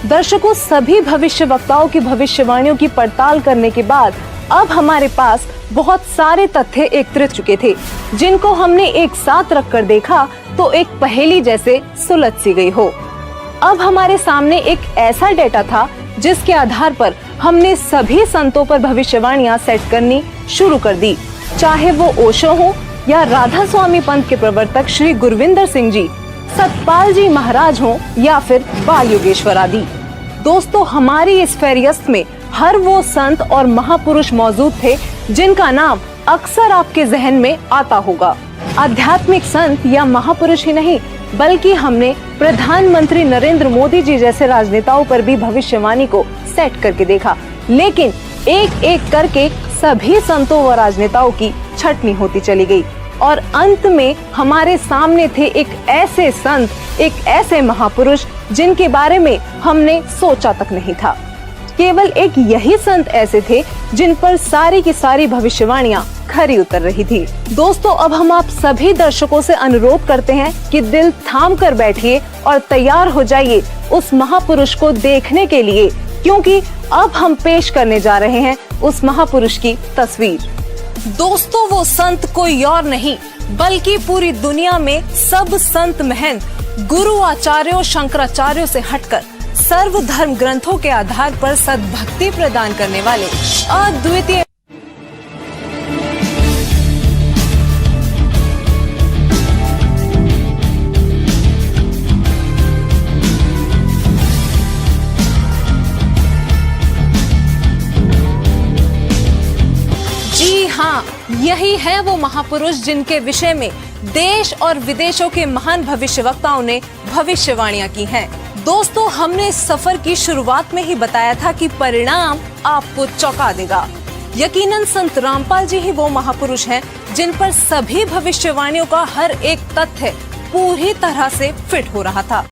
दर्शकों, सभी भविष्यवक्ताओं की भविष्यवाणियों की पड़ताल करने के बाद अब हमारे पास बहुत सारे तथ्य एकत्रित चुके थे, जिनको हमने एक साथ रखकर देखा तो एक पहेली जैसे सुलझ सी गई हो। अब हमारे सामने एक ऐसा डेटा था जिसके आधार पर हमने सभी संतों पर भविष्यवाणियां सेट करनी शुरू कर दी, चाहे वो ओशो हो या राधा स्वामी पंथ के प्रवर्तक श्री गुरविंदर सिंह जी, सतपाल जी महाराज हो या फिर बाल योगेश्वर आदि। दोस्तों, हमारी इस फेरियस्त में हर वो संत और महापुरुष मौजूद थे जिनका नाम अक्सर आपके जहन में आता होगा। आध्यात्मिक संत या महापुरुष ही नहीं, बल्कि हमने प्रधानमंत्री नरेंद्र मोदी जी जैसे राजनेताओं पर भी भविष्यवाणी को सेट करके देखा, लेकिन एक एक करके सभी संतों व राजनेताओं की छटनी होती चली गई और अंत में हमारे सामने थे एक ऐसे संत, एक ऐसे महापुरुष जिनके बारे में हमने सोचा तक नहीं था। केवल एक यही संत ऐसे थे जिन पर सारी की सारी भविष्यवाणियां खरी उतर रही थी। दोस्तों, अब हम आप सभी दर्शकों से अनुरोध करते हैं कि दिल थाम कर बैठिए और तैयार हो जाइए उस महापुरुष को देखने के लिए, क्योंकि अब हम पेश करने जा रहे हैं उस महापुरुष की तस्वीर। दोस्तों, वो संत कोई और नहीं बल्कि पूरी दुनिया में सब संत महंत गुरु आचार्यों शंकराचार्यों से हटकर सर्व धर्म ग्रंथों के आधार पर सद्भक्ति प्रदान करने वाले अद्वितीय हाँ, यही है वो महापुरुष जिनके विषय में देश और विदेशों के महान भविष्यवक्ताओं ने भविष्यवाणियां की हैं। दोस्तों, हमने इस सफर की शुरुआत में ही बताया था कि परिणाम आपको चौंका देगा। यकीनन संत रामपाल जी ही वो महापुरुष हैं जिन पर सभी भविष्यवाणियों का हर एक तथ्य पूरी तरह से फिट हो रहा था।